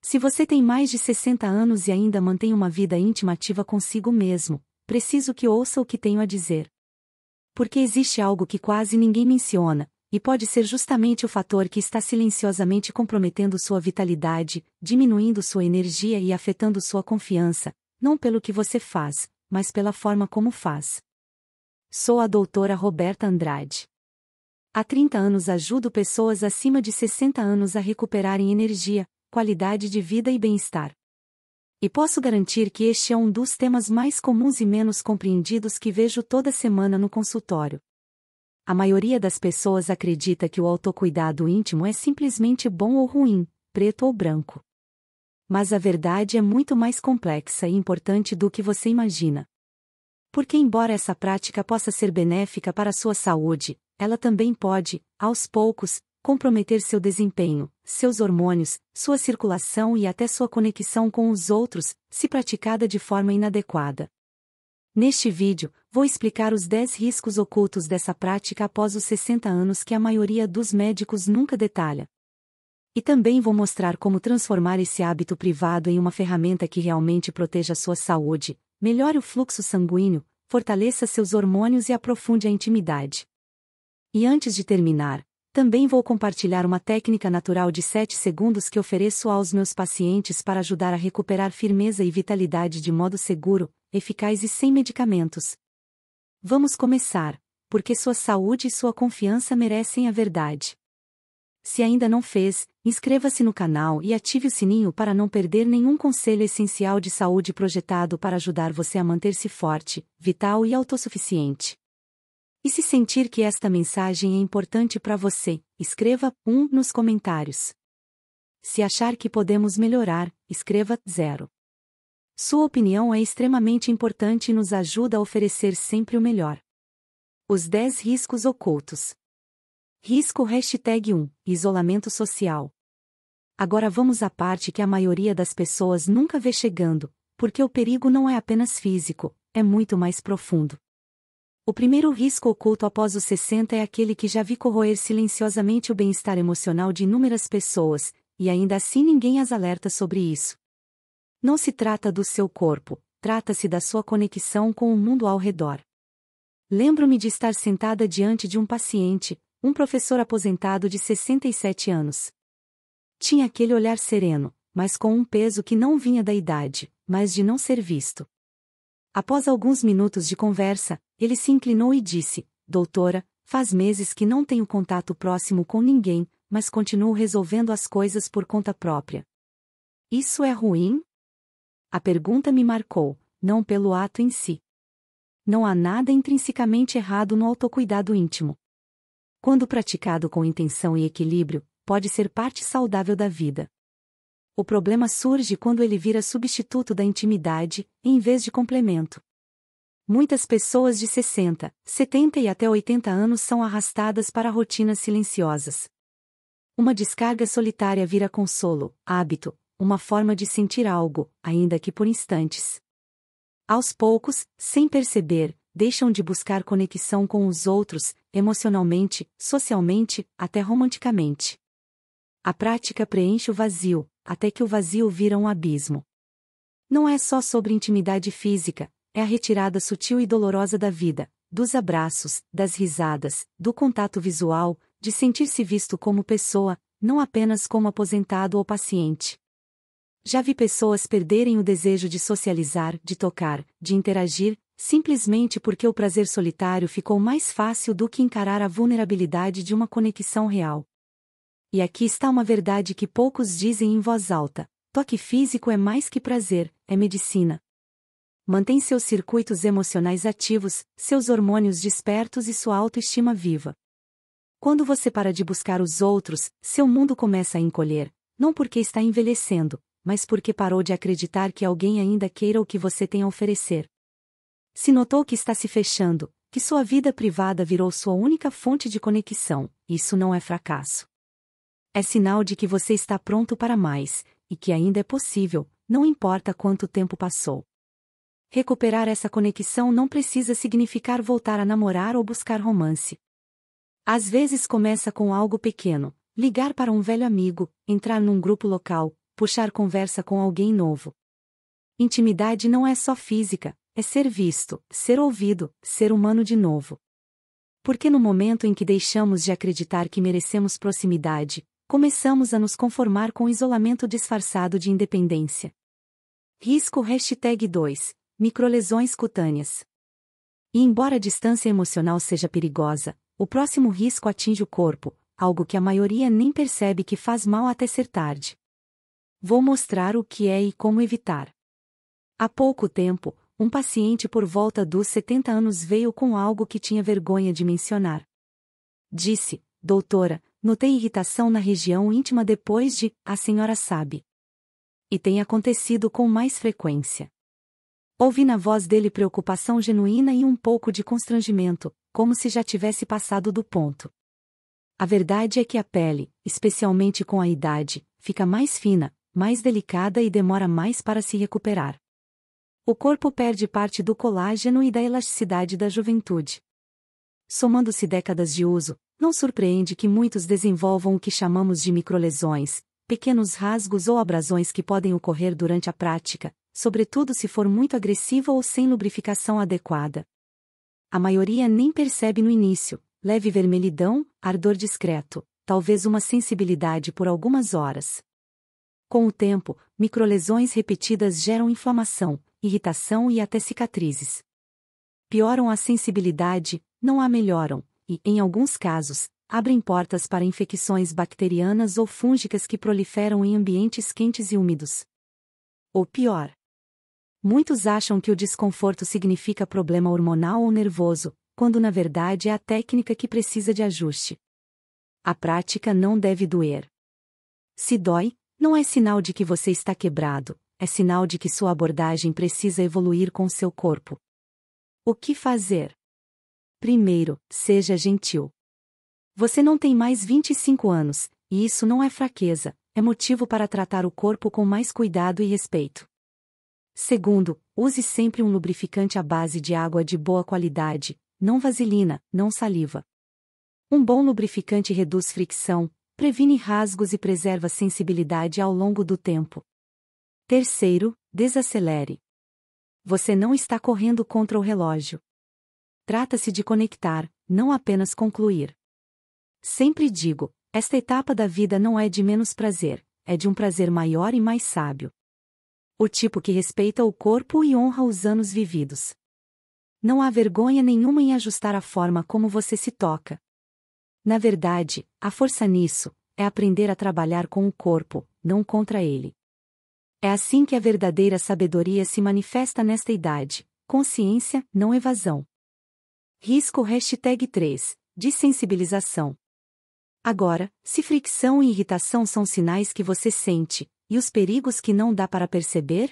Se você tem mais de 60 anos e ainda mantém uma vida íntima ativa consigo mesmo, preciso que ouça o que tenho a dizer. Porque existe algo que quase ninguém menciona, e pode ser justamente o fator que está silenciosamente comprometendo sua vitalidade, diminuindo sua energia e afetando sua confiança, não pelo que você faz, mas pela forma como faz. Sou a doutora Roberta Andrade. Há 30 anos ajudo pessoas acima de 60 anos a recuperarem energia, qualidade de vida e bem-estar. E posso garantir que este é um dos temas mais comuns e menos compreendidos que vejo toda semana no consultório. A maioria das pessoas acredita que o autocuidado íntimo é simplesmente bom ou ruim, preto ou branco. Mas a verdade é muito mais complexa e importante do que você imagina. Porque embora essa prática possa ser benéfica para a sua saúde, ela também pode, aos poucos, comprometer seu desempenho, seus hormônios, sua circulação e até sua conexão com os outros, se praticada de forma inadequada. Neste vídeo, vou explicar os 10 riscos ocultos dessa prática após os 60 anos que a maioria dos médicos nunca detalha. E também vou mostrar como transformar esse hábito privado em uma ferramenta que realmente proteja sua saúde, melhore o fluxo sanguíneo, fortaleça seus hormônios e aprofunde a intimidade. E antes de terminar, também vou compartilhar uma técnica natural de 7 segundos que ofereço aos meus pacientes para ajudar a recuperar firmeza e vitalidade de modo seguro, eficaz e sem medicamentos. Vamos começar, porque sua saúde e sua confiança merecem a verdade. Se ainda não fez, inscreva-se no canal e ative o sininho para não perder nenhum conselho essencial de saúde projetado para ajudar você a manter-se forte, vital e autossuficiente. E se sentir que esta mensagem é importante para você, escreva 1 nos comentários. Se achar que podemos melhorar, escreva 0. Sua opinião é extremamente importante e nos ajuda a oferecer sempre o melhor. Os 10 riscos ocultos. Risco #1, isolamento social. Agora vamos à parte que a maioria das pessoas nunca vê chegando, porque o perigo não é apenas físico, é muito mais profundo. O primeiro risco oculto após os 60 é aquele que já vi corroer silenciosamente o bem-estar emocional de inúmeras pessoas, e ainda assim ninguém as alerta sobre isso. Não se trata do seu corpo, trata-se da sua conexão com o mundo ao redor. Lembro-me de estar sentada diante de um paciente, um professor aposentado de 67 anos. Tinha aquele olhar sereno, mas com um peso que não vinha da idade, mas de não ser visto. Após alguns minutos de conversa, ele se inclinou e disse: "Doutora, faz meses que não tenho contato próximo com ninguém, mas continuo resolvendo as coisas por conta própria. Isso é ruim?" A pergunta me marcou, não pelo ato em si. Não há nada intrinsecamente errado no autocuidado íntimo. Quando praticado com intenção e equilíbrio, pode ser parte saudável da vida. O problema surge quando ele vira substituto da intimidade, em vez de complemento. Muitas pessoas de 60, 70 e até 80 anos são arrastadas para rotinas silenciosas. Uma descarga solitária vira consolo, hábito, uma forma de sentir algo, ainda que por instantes. Aos poucos, sem perceber, deixam de buscar conexão com os outros, emocionalmente, socialmente, até romanticamente. A prática preenche o vazio, até que o vazio vira um abismo. Não é só sobre intimidade física, é a retirada sutil e dolorosa da vida, dos abraços, das risadas, do contato visual, de sentir-se visto como pessoa, não apenas como aposentado ou paciente. Já vi pessoas perderem o desejo de socializar, de tocar, de interagir, simplesmente porque o prazer solitário ficou mais fácil do que encarar a vulnerabilidade de uma conexão real. E aqui está uma verdade que poucos dizem em voz alta: toque físico é mais que prazer, é medicina. Mantém seus circuitos emocionais ativos, seus hormônios despertos e sua autoestima viva. Quando você para de buscar os outros, seu mundo começa a encolher, não porque está envelhecendo, mas porque parou de acreditar que alguém ainda queira o que você tem a oferecer. Se notou que está se fechando, que sua vida privada virou sua única fonte de conexão, isso não é fracasso. É sinal de que você está pronto para mais, e que ainda é possível, não importa quanto tempo passou. Recuperar essa conexão não precisa significar voltar a namorar ou buscar romance. Às vezes começa com algo pequeno, ligar para um velho amigo, entrar num grupo local, puxar conversa com alguém novo. Intimidade não é só física, é ser visto, ser ouvido, ser humano de novo. Porque no momento em que deixamos de acreditar que merecemos proximidade, começamos a nos conformar com o isolamento disfarçado de independência. Risco #2. Microlesões cutâneas. E embora a distância emocional seja perigosa, o próximo risco atinge o corpo, algo que a maioria nem percebe que faz mal até ser tarde. Vou mostrar o que é e como evitar. Há pouco tempo, um paciente por volta dos 70 anos veio com algo que tinha vergonha de mencionar. Disse: doutora, notei irritação na região íntima depois de, a senhora sabe. E tem acontecido com mais frequência. Ouvi na voz dele preocupação genuína e um pouco de constrangimento, como se já tivesse passado do ponto. A verdade é que a pele, especialmente com a idade, fica mais fina, mais delicada e demora mais para se recuperar. O corpo perde parte do colágeno e da elasticidade da juventude. Somando-se décadas de uso, não surpreende que muitos desenvolvam o que chamamos de microlesões, pequenos rasgos ou abrasões que podem ocorrer durante a prática, sobretudo se for muito agressiva ou sem lubrificação adequada. A maioria nem percebe no início, leve vermelhidão, ardor discreto, talvez uma sensibilidade por algumas horas. Com o tempo, microlesões repetidas geram inflamação, irritação e até cicatrizes. Pioram a sensibilidade, não a melhoram, e, em alguns casos, abrem portas para infecções bacterianas ou fúngicas que proliferam em ambientes quentes e úmidos. Ou pior. Muitos acham que o desconforto significa problema hormonal ou nervoso, quando na verdade é a técnica que precisa de ajuste. A prática não deve doer. Se dói, não é sinal de que você está quebrado, é sinal de que sua abordagem precisa evoluir com seu corpo. O que fazer? Primeiro, seja gentil. Você não tem mais 25 anos, e isso não é fraqueza, é motivo para tratar o corpo com mais cuidado e respeito. Segundo, use sempre um lubrificante à base de água de boa qualidade, não vaselina, não saliva. Um bom lubrificante reduz fricção, previne rasgos e preserva a sensibilidade ao longo do tempo. Terceiro, desacelere. Você não está correndo contra o relógio. Trata-se de conectar, não apenas concluir. Sempre digo, esta etapa da vida não é de menos prazer, é de um prazer maior e mais sábio. O tipo que respeita o corpo e honra os anos vividos. Não há vergonha nenhuma em ajustar a forma como você se toca. Na verdade, a força nisso é aprender a trabalhar com o corpo, não contra ele. É assim que a verdadeira sabedoria se manifesta nesta idade, consciência, não evasão. Risco #3, desensibilização. Agora, se fricção e irritação são sinais que você sente, e os perigos que não dá para perceber?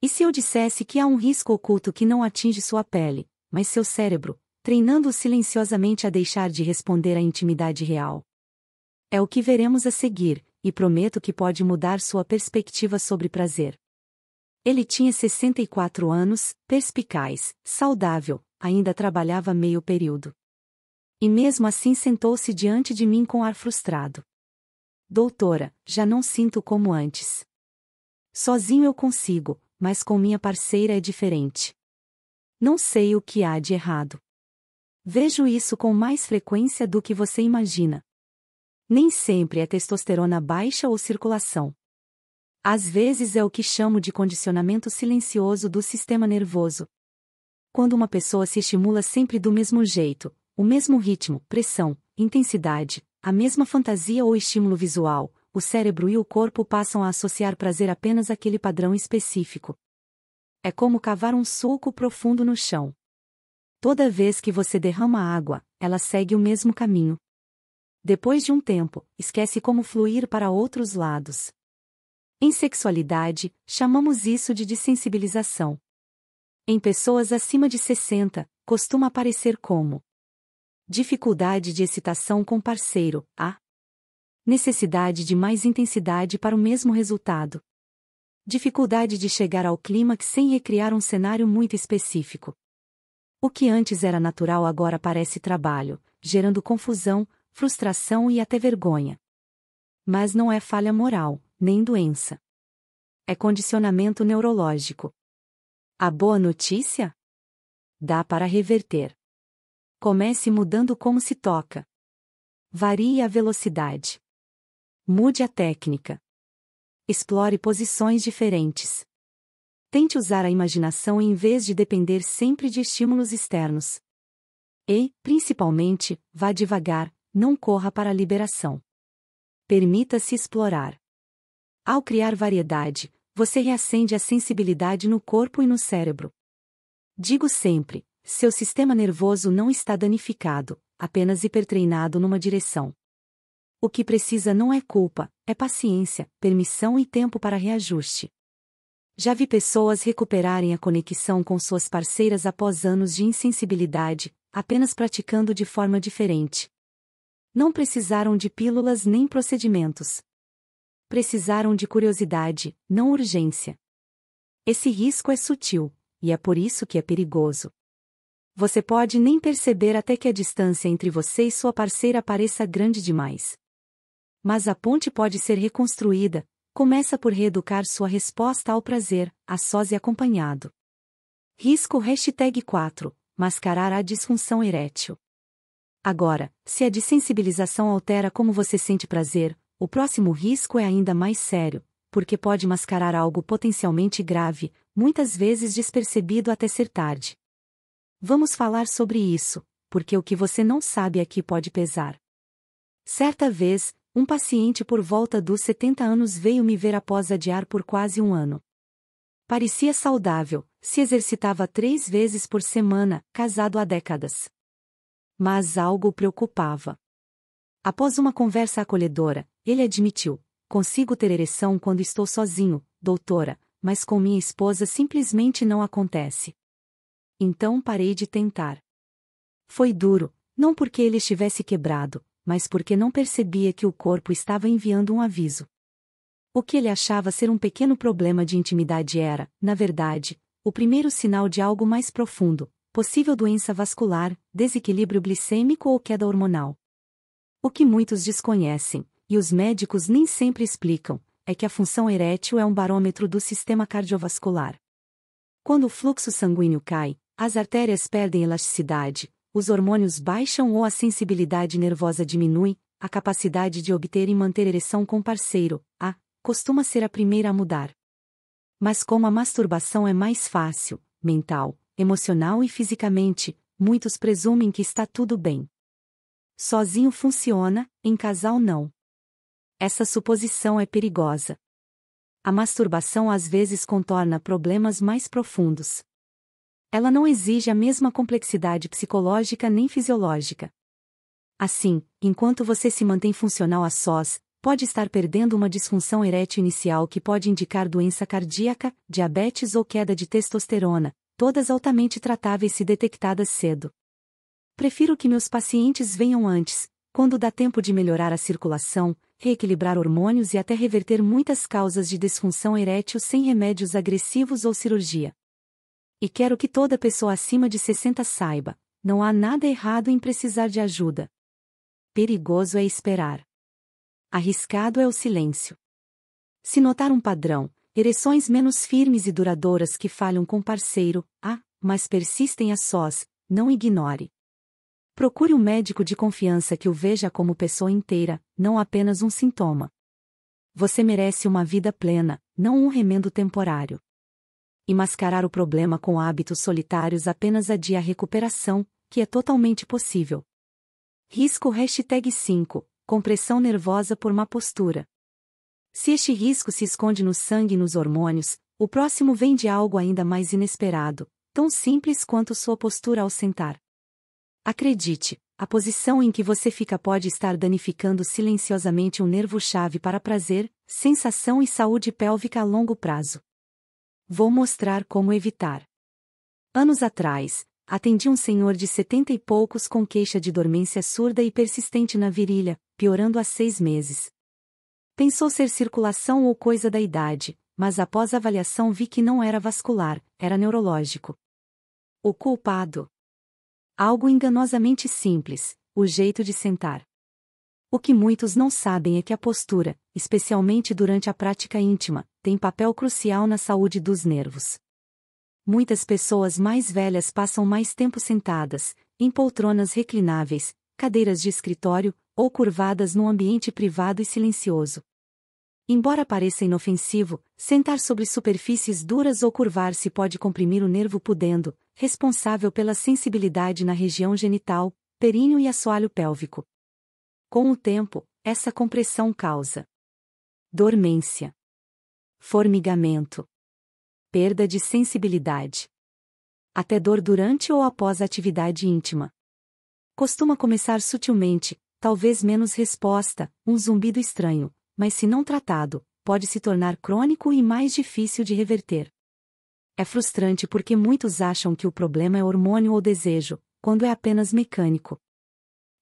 E se eu dissesse que há um risco oculto que não atinge sua pele, mas seu cérebro, treinando-o silenciosamente a deixar de responder à intimidade real? É o que veremos a seguir, e prometo que pode mudar sua perspectiva sobre prazer. Ele tinha 64 anos, perspicaz, saudável, ainda trabalhava meio período. E mesmo assim sentou-se diante de mim com ar frustrado. Doutora, já não sinto como antes. Sozinho eu consigo, mas com minha parceira é diferente. Não sei o que há de errado. Vejo isso com mais frequência do que você imagina. Nem sempre é testosterona baixa ou circulação. Às vezes é o que chamo de condicionamento silencioso do sistema nervoso. Quando uma pessoa se estimula sempre do mesmo jeito, o mesmo ritmo, pressão, intensidade, a mesma fantasia ou estímulo visual, o cérebro e o corpo passam a associar prazer apenas àquele padrão específico. É como cavar um sulco profundo no chão. Toda vez que você derrama água, ela segue o mesmo caminho. Depois de um tempo, esquece como fluir para outros lados. Em sexualidade, chamamos isso de desensibilização. Em pessoas acima de 60, costuma aparecer como dificuldade de excitação com parceiro, a necessidade de mais intensidade para o mesmo resultado. Dificuldade de chegar ao clímax sem recriar um cenário muito específico. O que antes era natural agora parece trabalho, gerando confusão, frustração e até vergonha. Mas não é falha moral, nem doença. É condicionamento neurológico. A boa notícia? Dá para reverter. Comece mudando como se toca. Varie a velocidade. Mude a técnica. Explore posições diferentes. Tente usar a imaginação em vez de depender sempre de estímulos externos. E, principalmente, vá devagar, não corra para a liberação. Permita-se explorar. Ao criar variedade, você reacende a sensibilidade no corpo e no cérebro. Digo sempre, seu sistema nervoso não está danificado, apenas hipertreinado numa direção. O que precisa não é culpa, é paciência, permissão e tempo para reajuste. Já vi pessoas recuperarem a conexão com suas parceiras após anos de insensibilidade, apenas praticando de forma diferente. Não precisaram de pílulas nem procedimentos. Precisaram de curiosidade, não urgência. Esse risco é sutil, e é por isso que é perigoso. Você pode nem perceber até que a distância entre você e sua parceira pareça grande demais. Mas a ponte pode ser reconstruída. Começa por reeducar sua resposta ao prazer, a sós e acompanhado. Risco #4, mascarar a disfunção erétil. Agora, se a dessensibilização altera como você sente prazer, o próximo risco é ainda mais sério, porque pode mascarar algo potencialmente grave, muitas vezes despercebido até ser tarde. Vamos falar sobre isso, porque o que você não sabe aqui pode pesar. Certa vez, um paciente por volta dos 70 anos veio me ver após adiar por quase um ano. Parecia saudável, se exercitava 3 vezes por semana, casado há décadas. Mas algo o preocupava. Após uma conversa acolhedora, ele admitiu: consigo ter ereção quando estou sozinho, doutora, mas com minha esposa simplesmente não acontece. Então parei de tentar. Foi duro, não porque ele estivesse quebrado, mas porque não percebia que o corpo estava enviando um aviso. O que ele achava ser um pequeno problema de intimidade era, na verdade, o primeiro sinal de algo mais profundo, possível doença vascular, desequilíbrio glicêmico ou queda hormonal. O que muitos desconhecem, e os médicos nem sempre explicam, é que a função erétil é um barômetro do sistema cardiovascular. Quando o fluxo sanguíneo cai, as artérias perdem elasticidade, os hormônios baixam ou a sensibilidade nervosa diminui, a capacidade de obter e manter ereção com parceiro, costuma ser a primeira a mudar. Mas como a masturbação é mais fácil, mental, emocional e fisicamente, muitos presumem que está tudo bem. Sozinho funciona, em casal não. Essa suposição é perigosa. A masturbação às vezes contorna problemas mais profundos. Ela não exige a mesma complexidade psicológica nem fisiológica. Assim, enquanto você se mantém funcional a sós, pode estar perdendo uma disfunção erétil inicial que pode indicar doença cardíaca, diabetes ou queda de testosterona, todas altamente tratáveis se detectadas cedo. Prefiro que meus pacientes venham antes, quando dá tempo de melhorar a circulação, reequilibrar hormônios e até reverter muitas causas de disfunção erétil sem remédios agressivos ou cirurgia. E quero que toda pessoa acima de 60 saiba, não há nada errado em precisar de ajuda. Perigoso é esperar. Arriscado é o silêncio. Se notar um padrão, ereções menos firmes e duradouras que falham com parceiro, mas persistem a sós, não ignore. Procure um médico de confiança que o veja como pessoa inteira, não apenas um sintoma. Você merece uma vida plena, não um remendo temporário. E mascarar o problema com hábitos solitários apenas adia a recuperação, que é totalmente possível. Risco #5, compressão nervosa por má postura. Se este risco se esconde no sangue e nos hormônios, o próximo vem de algo ainda mais inesperado, tão simples quanto sua postura ao sentar. Acredite, a posição em que você fica pode estar danificando silenciosamente um nervo-chave para prazer, sensação e saúde pélvica a longo prazo. Vou mostrar como evitar. Anos atrás, atendi um senhor de 70 e poucos com queixa de dormência surda e persistente na virilha, piorando há 6 meses. Pensou ser circulação ou coisa da idade, mas após avaliação vi que não era vascular, era neurológico. O culpado? Algo enganosamente simples, o jeito de sentar. O que muitos não sabem é que a postura, especialmente durante a prática íntima, tem papel crucial na saúde dos nervos. Muitas pessoas mais velhas passam mais tempo sentadas, em poltronas reclináveis, cadeiras de escritório, ou curvadas num ambiente privado e silencioso. Embora pareça inofensivo, sentar sobre superfícies duras ou curvar-se pode comprimir o nervo pudendo, responsável pela sensibilidade na região genital, períneo e assoalho pélvico. Com o tempo, essa compressão causa dormência, formigamento, perda de sensibilidade, até dor durante ou após a atividade íntima. Costuma começar sutilmente, talvez menos resposta, um zumbido estranho, mas se não tratado, pode se tornar crônico e mais difícil de reverter. É frustrante porque muitos acham que o problema é hormônio ou desejo, quando é apenas mecânico.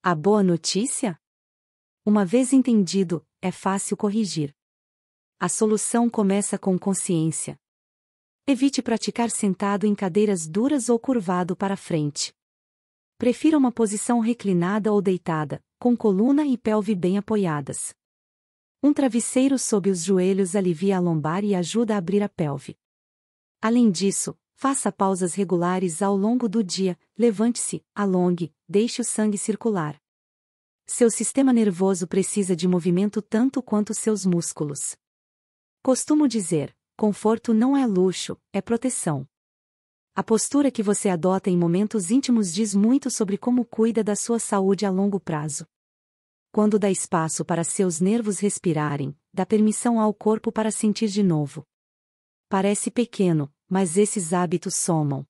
A boa notícia? Uma vez entendido, é fácil corrigir. A solução começa com consciência. Evite praticar sentado em cadeiras duras ou curvado para frente. Prefira uma posição reclinada ou deitada, com coluna e pelve bem apoiadas. Um travesseiro sob os joelhos alivia a lombar e ajuda a abrir a pelve. Além disso, faça pausas regulares ao longo do dia, levante-se, alongue, deixe o sangue circular. Seu sistema nervoso precisa de movimento tanto quanto seus músculos. Costumo dizer, conforto não é luxo, é proteção. A postura que você adota em momentos íntimos diz muito sobre como cuida da sua saúde a longo prazo. Quando dá espaço para seus nervos respirarem, dá permissão ao corpo para sentir de novo. Parece pequeno, mas esses hábitos somam.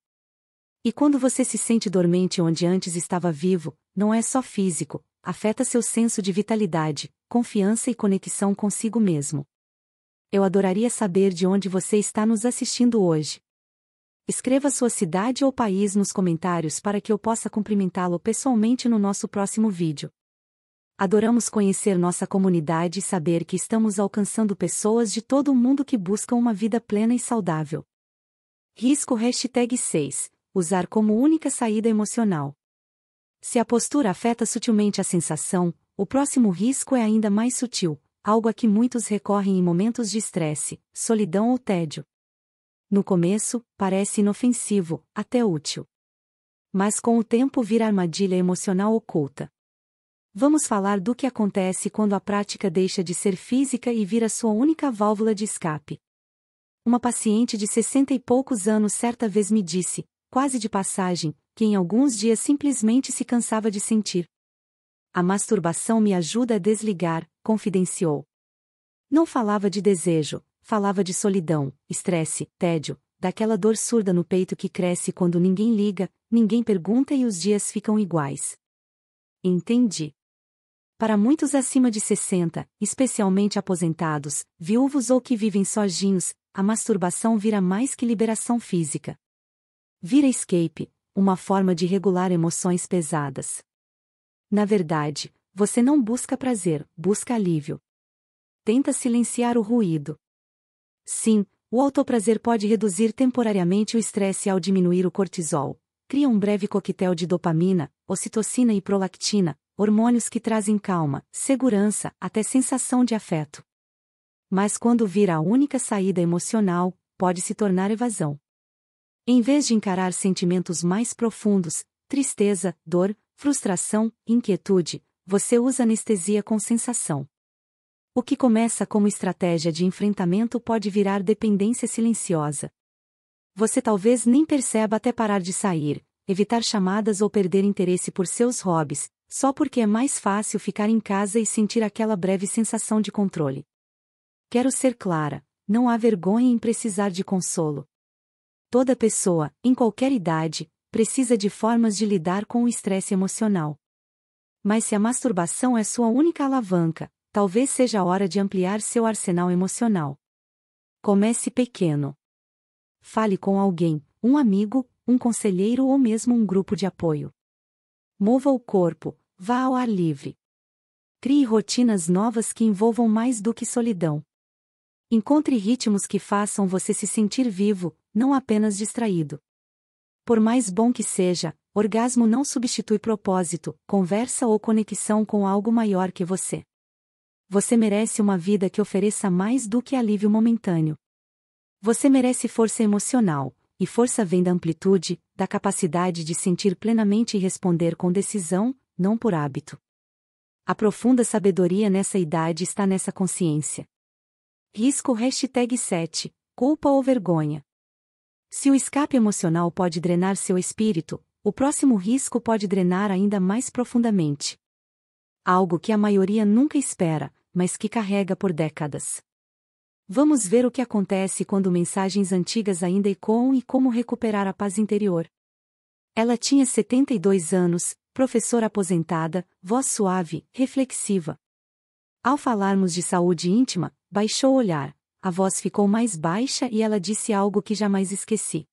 E quando você se sente dormente onde antes estava vivo, não é só físico, afeta seu senso de vitalidade, confiança e conexão consigo mesmo. Eu adoraria saber de onde você está nos assistindo hoje. Escreva sua cidade ou país nos comentários para que eu possa cumprimentá-lo pessoalmente no nosso próximo vídeo. Adoramos conhecer nossa comunidade e saber que estamos alcançando pessoas de todo o mundo que buscam uma vida plena e saudável. Risco #6. Usar como única saída emocional. Se a postura afeta sutilmente a sensação, o próximo risco é ainda mais sutil, algo a que muitos recorrem em momentos de estresse, solidão ou tédio. No começo, parece inofensivo, até útil. Mas com o tempo vira armadilha emocional oculta. Vamos falar do que acontece quando a prática deixa de ser física e vira sua única válvula de escape. Uma paciente de 60 e poucos anos certa vez me disse, quase de passagem, que em alguns dias simplesmente se cansava de sentir. A masturbação me ajuda a desligar, confidenciou. Não falava de desejo, falava de solidão, estresse, tédio, daquela dor surda no peito que cresce quando ninguém liga, ninguém pergunta e os dias ficam iguais. Entendi. Para muitos acima de 60, especialmente aposentados, viúvos ou que vivem sozinhos, a masturbação vira mais que liberação física. Vira escape, uma forma de regular emoções pesadas. Na verdade, você não busca prazer, busca alívio. Tenta silenciar o ruído. Sim, o autoprazer pode reduzir temporariamente o estresse ao diminuir o cortisol. Cria um breve coquetel de dopamina, ocitocina e prolactina, hormônios que trazem calma, segurança, até sensação de afeto. Mas quando vira a única saída emocional, pode se tornar evasão. Em vez de encarar sentimentos mais profundos, tristeza, dor, frustração, inquietude, você usa anestesia com sensação. O que começa como estratégia de enfrentamento pode virar dependência silenciosa. Você talvez nem perceba até parar de sair, evitar chamadas ou perder interesse por seus hobbies, só porque é mais fácil ficar em casa e sentir aquela breve sensação de controle. Quero ser clara, não há vergonha em precisar de consolo. Toda pessoa, em qualquer idade, precisa de formas de lidar com o estresse emocional. Mas se a masturbação é sua única alavanca, talvez seja a hora de ampliar seu arsenal emocional. Comece pequeno. Fale com alguém, um amigo, um conselheiro ou mesmo um grupo de apoio. Mova o corpo, vá ao ar livre. Crie rotinas novas que envolvam mais do que solidão. Encontre ritmos que façam você se sentir vivo, não apenas distraído. Por mais bom que seja, orgasmo não substitui propósito, conversa ou conexão com algo maior que você. Você merece uma vida que ofereça mais do que alívio momentâneo. Você merece força emocional, e força vem da amplitude, da capacidade de sentir plenamente e responder com decisão, não por hábito. A profunda sabedoria nessa idade está nessa consciência. Risco #7, culpa ou vergonha. Se o escape emocional pode drenar seu espírito, o próximo risco pode drenar ainda mais profundamente. Algo que a maioria nunca espera, mas que carrega por décadas. Vamos ver o que acontece quando mensagens antigas ainda ecoam e como recuperar a paz interior. Ela tinha 72 anos, professora aposentada, voz suave, reflexiva. Ao falarmos de saúde íntima, baixou o olhar, a voz ficou mais baixa e ela disse algo que jamais esqueci.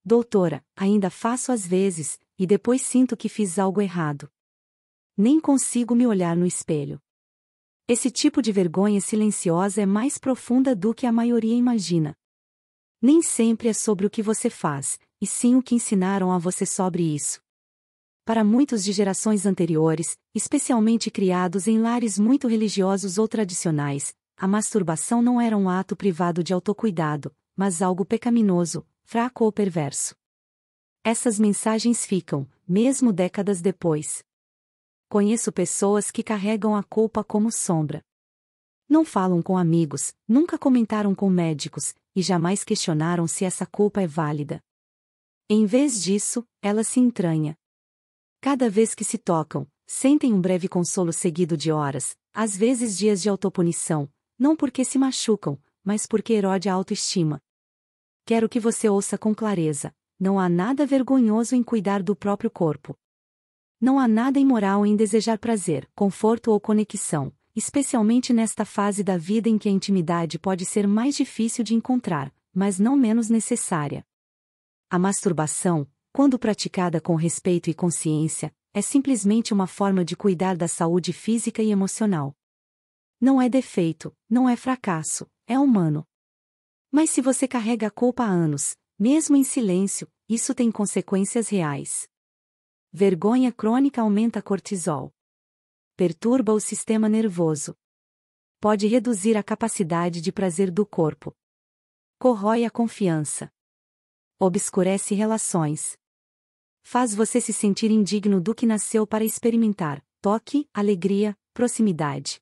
Doutora, ainda faço às vezes, e depois sinto que fiz algo errado. Nem consigo me olhar no espelho. Esse tipo de vergonha silenciosa é mais profunda do que a maioria imagina. Nem sempre é sobre o que você faz, e sim o que ensinaram a você sobre isso. Para muitos de gerações anteriores, especialmente criados em lares muito religiosos ou tradicionais, a masturbação não era um ato privado de autocuidado, mas algo pecaminoso, fraco ou perverso. Essas mensagens ficam, mesmo décadas depois. Conheço pessoas que carregam a culpa como sombra. Não falam com amigos, nunca comentaram com médicos, e jamais questionaram se essa culpa é válida. Em vez disso, ela se entranha. Cada vez que se tocam, sentem um breve consolo seguido de horas, às vezes dias de autopunição, não porque se machucam, mas porque erode a autoestima. Quero que você ouça com clareza: não há nada vergonhoso em cuidar do próprio corpo. Não há nada imoral em desejar prazer, conforto ou conexão, especialmente nesta fase da vida em que a intimidade pode ser mais difícil de encontrar, mas não menos necessária. A masturbação, quando praticada com respeito e consciência, é simplesmente uma forma de cuidar da saúde física e emocional. Não é defeito, não é fracasso, é humano. Mas se você carrega a culpa há anos, mesmo em silêncio, isso tem consequências reais. Vergonha crônica aumenta cortisol. Perturba o sistema nervoso. Pode reduzir a capacidade de prazer do corpo. Corrói a confiança. Obscurece relações. Faz você se sentir indigno do que nasceu para experimentar: toque, alegria, proximidade.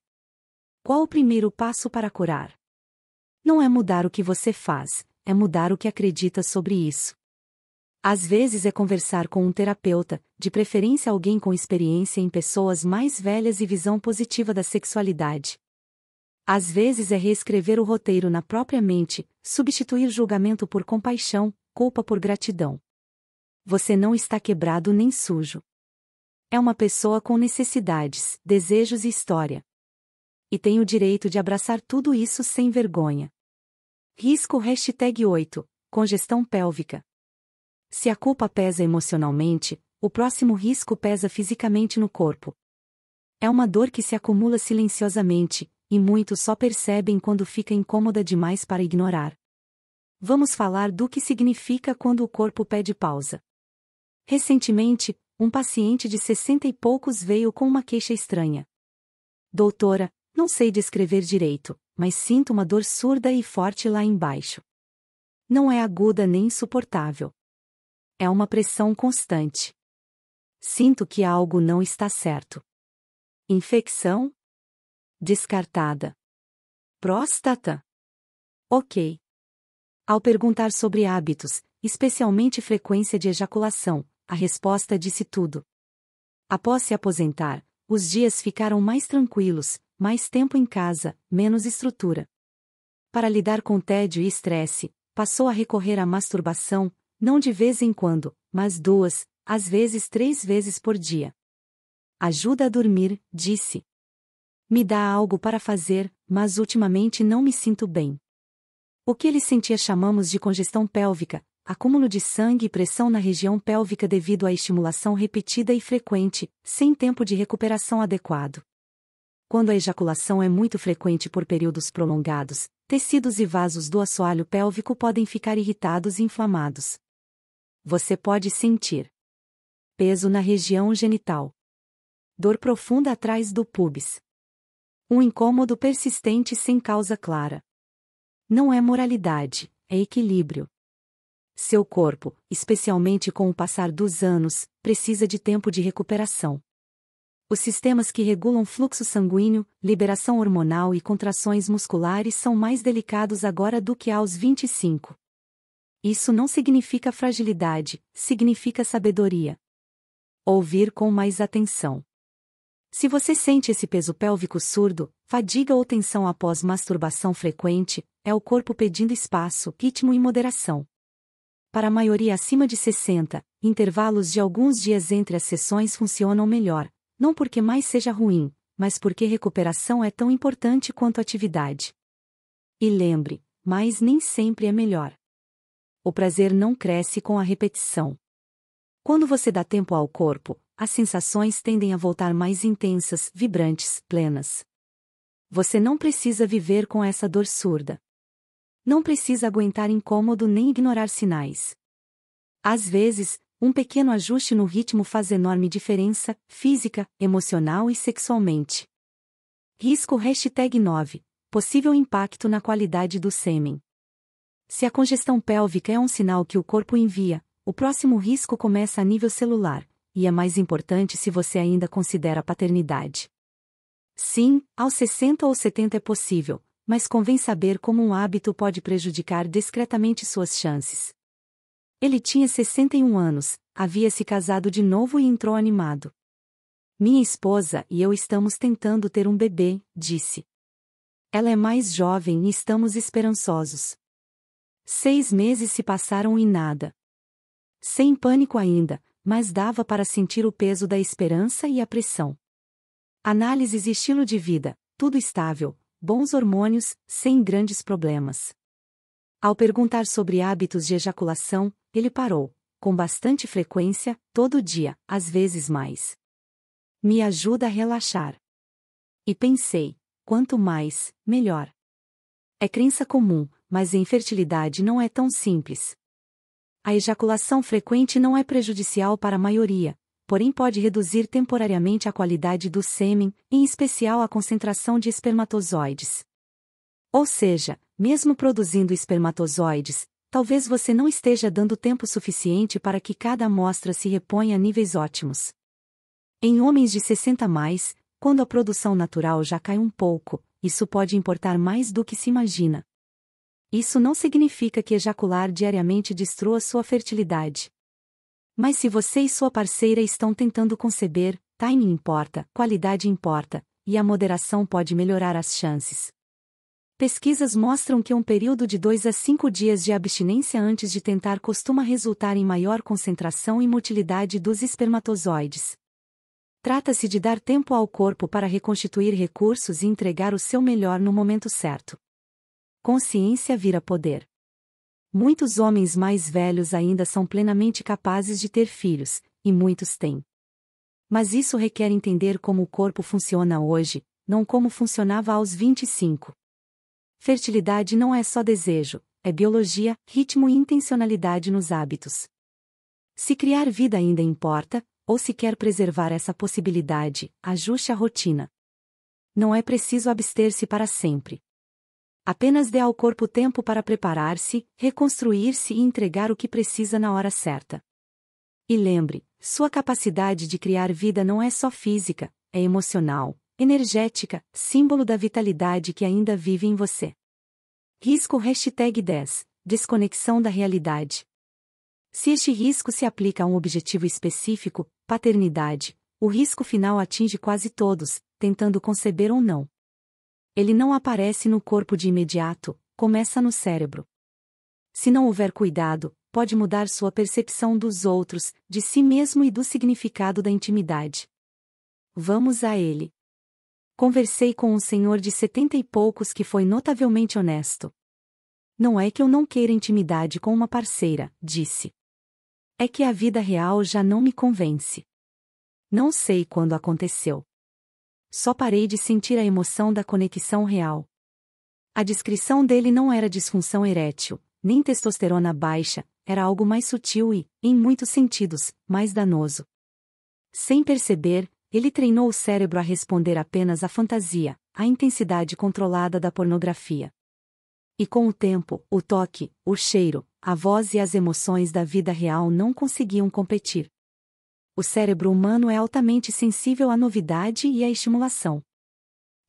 Qual o primeiro passo para curar? Não é mudar o que você faz, é mudar o que acredita sobre isso. Às vezes é conversar com um terapeuta, de preferência alguém com experiência em pessoas mais velhas e visão positiva da sexualidade. Às vezes é reescrever o roteiro na própria mente, substituir julgamento por compaixão, culpa por gratidão. Você não está quebrado nem sujo. É uma pessoa com necessidades, desejos e história. E tem o direito de abraçar tudo isso sem vergonha. Risco #8, congestão pélvica. Se a culpa pesa emocionalmente, o próximo risco pesa fisicamente no corpo. É uma dor que se acumula silenciosamente, e muitos só percebem quando fica incômoda demais para ignorar. Vamos falar do que significa quando o corpo pede pausa. Recentemente, um paciente de 60 e poucos veio com uma queixa estranha. Doutora, não sei descrever direito, mas sinto uma dor surda e forte lá embaixo. Não é aguda nem insuportável. É uma pressão constante. Sinto que algo não está certo. Infecção? Descartada. Próstata? Ok. Ao perguntar sobre hábitos, especialmente frequência de ejaculação, a resposta disse tudo. Após se aposentar, os dias ficaram mais tranquilos, mais tempo em casa, menos estrutura. Para lidar com tédio e estresse, passou a recorrer à masturbação, não de vez em quando, mas 2, às vezes 3 vezes por dia. Ajuda a dormir, disse. Me dá algo para fazer, mas ultimamente não me sinto bem. O que ele sentia chamamos de congestão pélvica, acúmulo de sangue e pressão na região pélvica devido à estimulação repetida e frequente, sem tempo de recuperação adequado. Quando a ejaculação é muito frequente por períodos prolongados, tecidos e vasos do assoalho pélvico podem ficar irritados e inflamados. Você pode sentir Peso na região genital. Dor profunda atrás do pubis. Um incômodo persistente sem causa clara. Não é moralidade, é equilíbrio. Seu corpo, especialmente com o passar dos anos, precisa de tempo de recuperação. Os sistemas que regulam fluxo sanguíneo, liberação hormonal e contrações musculares são mais delicados agora do que aos 25. Isso não significa fragilidade, significa sabedoria. Ouvir com mais atenção. Se você sente esse peso pélvico surdo, fadiga ou tensão após masturbação frequente, é o corpo pedindo espaço, ritmo e moderação. Para a maioria acima de 60, intervalos de alguns dias entre as sessões funcionam melhor, não porque mais seja ruim, mas porque recuperação é tão importante quanto atividade. E lembre, mais nem sempre é melhor. O prazer não cresce com a repetição. Quando você dá tempo ao corpo, as sensações tendem a voltar mais intensas, vibrantes, plenas. Você não precisa viver com essa dor surda. Não precisa aguentar incômodo nem ignorar sinais. Às vezes, um pequeno ajuste no ritmo faz enorme diferença, física, emocional e sexualmente. Risco #9. Possível impacto na qualidade do sêmen. Se a congestão pélvica é um sinal que o corpo envia, o próximo risco começa a nível celular, e é mais importante se você ainda considera a paternidade. Sim, aos 60 ou 70 é possível, mas convém saber como um hábito pode prejudicar discretamente suas chances. Ele tinha 61 anos, havia se casado de novo e entrou animado. Minha esposa e eu estamos tentando ter um bebê, disse. Ela é mais jovem e estamos esperançosos. 6 meses se passaram e nada. Sem pânico ainda, mas dava para sentir o peso da esperança e a pressão. Análises e estilo de vida, tudo estável, bons hormônios, sem grandes problemas. Ao perguntar sobre hábitos de ejaculação, ele parou, com bastante frequência, todo dia, às vezes mais. Me ajuda a relaxar. E pensei, quanto mais, melhor. É crença comum, mas a infertilidade não é tão simples. A ejaculação frequente não é prejudicial para a maioria, porém pode reduzir temporariamente a qualidade do sêmen, em especial a concentração de espermatozoides. Ou seja, mesmo produzindo espermatozoides, talvez você não esteja dando tempo suficiente para que cada amostra se reponha a níveis ótimos. Em homens de 60 a mais, quando a produção natural já cai um pouco, isso pode importar mais do que se imagina. Isso não significa que ejacular diariamente destrua sua fertilidade. Mas se você e sua parceira estão tentando conceber, timing importa, qualidade importa, e a moderação pode melhorar as chances. Pesquisas mostram que um período de 2 a 5 dias de abstinência antes de tentar costuma resultar em maior concentração e motilidade dos espermatozoides. Trata-se de dar tempo ao corpo para reconstituir recursos e entregar o seu melhor no momento certo. Consciência vira poder. Muitos homens mais velhos ainda são plenamente capazes de ter filhos, e muitos têm. Mas isso requer entender como o corpo funciona hoje, não como funcionava aos 25. Fertilidade não é só desejo, é biologia, ritmo e intencionalidade nos hábitos. Se criar vida ainda importa, ou se quer preservar essa possibilidade, ajuste a rotina. Não é preciso abster-se para sempre. Apenas dê ao corpo tempo para preparar-se, reconstruir-se e entregar o que precisa na hora certa. E lembre, sua capacidade de criar vida não é só física, é emocional, energética, símbolo da vitalidade que ainda vive em você. Risco #10. Desconexão da realidade. Se este risco se aplica a um objetivo específico, paternidade, o risco final atinge quase todos, tentando conceber ou não. Ele não aparece no corpo de imediato, começa no cérebro. Se não houver cuidado, pode mudar sua percepção dos outros, de si mesmo e do significado da intimidade. Vamos a ele. Conversei com um senhor de 70 e poucos que foi notavelmente honesto. Não é que eu não queira intimidade com uma parceira, disse. É que a vida real já não me convence. Não sei quando aconteceu. Só parei de sentir a emoção da conexão real. A descrição dele não era disfunção erétil, nem testosterona baixa, era algo mais sutil e, em muitos sentidos, mais danoso. Sem perceber, ele treinou o cérebro a responder apenas à fantasia, à intensidade controlada da pornografia. E com o tempo, o toque, o cheiro, a voz e as emoções da vida real não conseguiam competir. O cérebro humano é altamente sensível à novidade e à estimulação.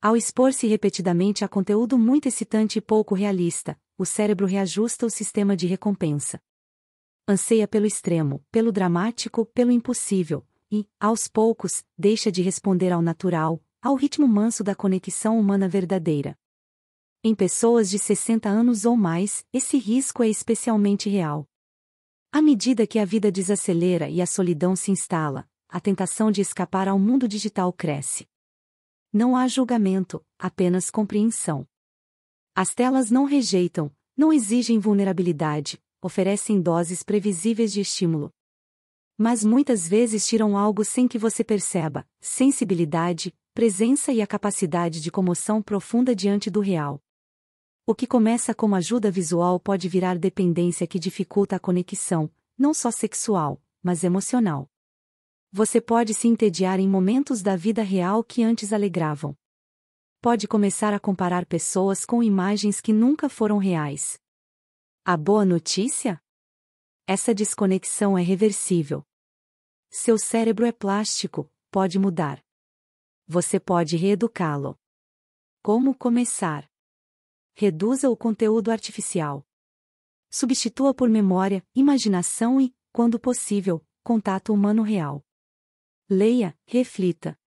Ao expor-se repetidamente a conteúdo muito excitante e pouco realista, o cérebro reajusta o sistema de recompensa. Anseia pelo extremo, pelo dramático, pelo impossível, e, aos poucos, deixa de responder ao natural, ao ritmo manso da conexão humana verdadeira. Em pessoas de 60 anos ou mais, esse risco é especialmente real. À medida que a vida desacelera e a solidão se instala, a tentação de escapar ao mundo digital cresce. Não há julgamento, apenas compreensão. As telas não rejeitam, não exigem vulnerabilidade, oferecem doses previsíveis de estímulo. Mas muitas vezes tiram algo sem que você perceba: sensibilidade, presença e a capacidade de comoção profunda diante do real. O que começa como ajuda visual pode virar dependência que dificulta a conexão, não só sexual, mas emocional. Você pode se entediar em momentos da vida real que antes alegravam. Pode começar a comparar pessoas com imagens que nunca foram reais. A boa notícia? Essa desconexão é reversível. Seu cérebro é plástico, pode mudar. Você pode reeducá-lo. Como começar? Reduza o conteúdo artificial. Substitua por memória, imaginação e, quando possível, contato humano real. Leia, reflita.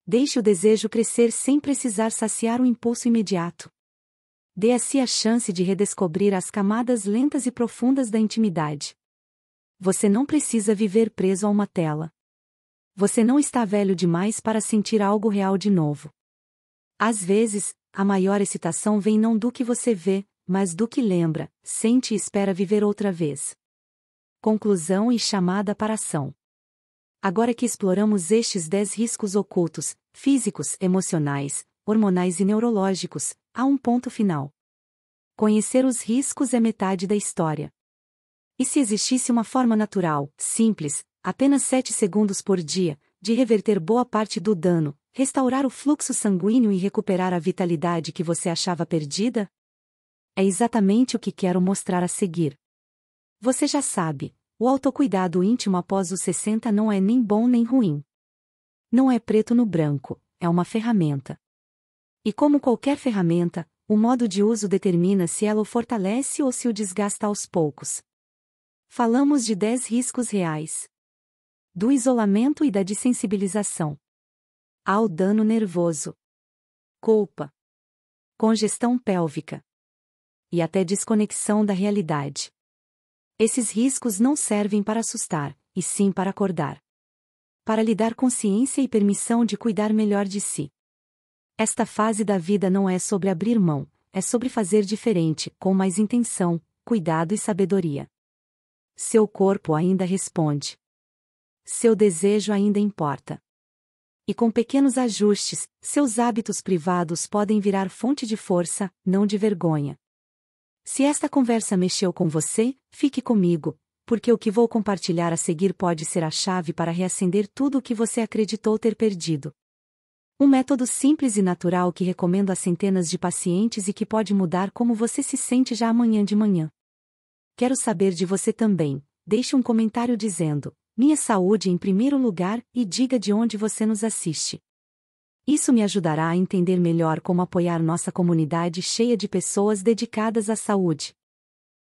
Deixe o desejo crescer sem precisar saciar o impulso imediato. Dê a si a chance de redescobrir as camadas lentas e profundas da intimidade. Você não precisa viver preso a uma tela. Você não está velho demais para sentir algo real de novo. Às vezes, a maior excitação vem não do que você vê, mas do que lembra, sente e espera viver outra vez. Conclusão e chamada para ação. Agora que exploramos estes 10 riscos ocultos, físicos, emocionais, hormonais e neurológicos, há um ponto final. Conhecer os riscos é metade da história. E se existisse uma forma natural, simples, apenas 7 segundos por dia, de reverter boa parte do dano, restaurar o fluxo sanguíneo e recuperar a vitalidade que você achava perdida? É exatamente o que quero mostrar a seguir. Você já sabe, o autocuidado íntimo após os 60 não é nem bom nem ruim. Não é preto no branco, é uma ferramenta. E como qualquer ferramenta, o modo de uso determina se ela o fortalece ou se o desgasta aos poucos. Falamos de 10 riscos reais. Do isolamento e da dessensibilização. Ao dano nervoso. Culpa. Congestão pélvica. E até desconexão da realidade. Esses riscos não servem para assustar, e sim para acordar. Para lhe dar consciência e permissão de cuidar melhor de si. Esta fase da vida não é sobre abrir mão, é sobre fazer diferente, com mais intenção, cuidado e sabedoria. Seu corpo ainda responde. Seu desejo ainda importa. E com pequenos ajustes, seus hábitos privados podem virar fonte de força, não de vergonha. Se esta conversa mexeu com você, fique comigo, porque o que vou compartilhar a seguir pode ser a chave para reacender tudo o que você acreditou ter perdido. Um método simples e natural que recomendo a centenas de pacientes e que pode mudar como você se sente já amanhã de manhã. Quero saber de você também. Deixe um comentário dizendo: minha saúde em primeiro lugar, e diga de onde você nos assiste. Isso me ajudará a entender melhor como apoiar nossa comunidade cheia de pessoas dedicadas à saúde.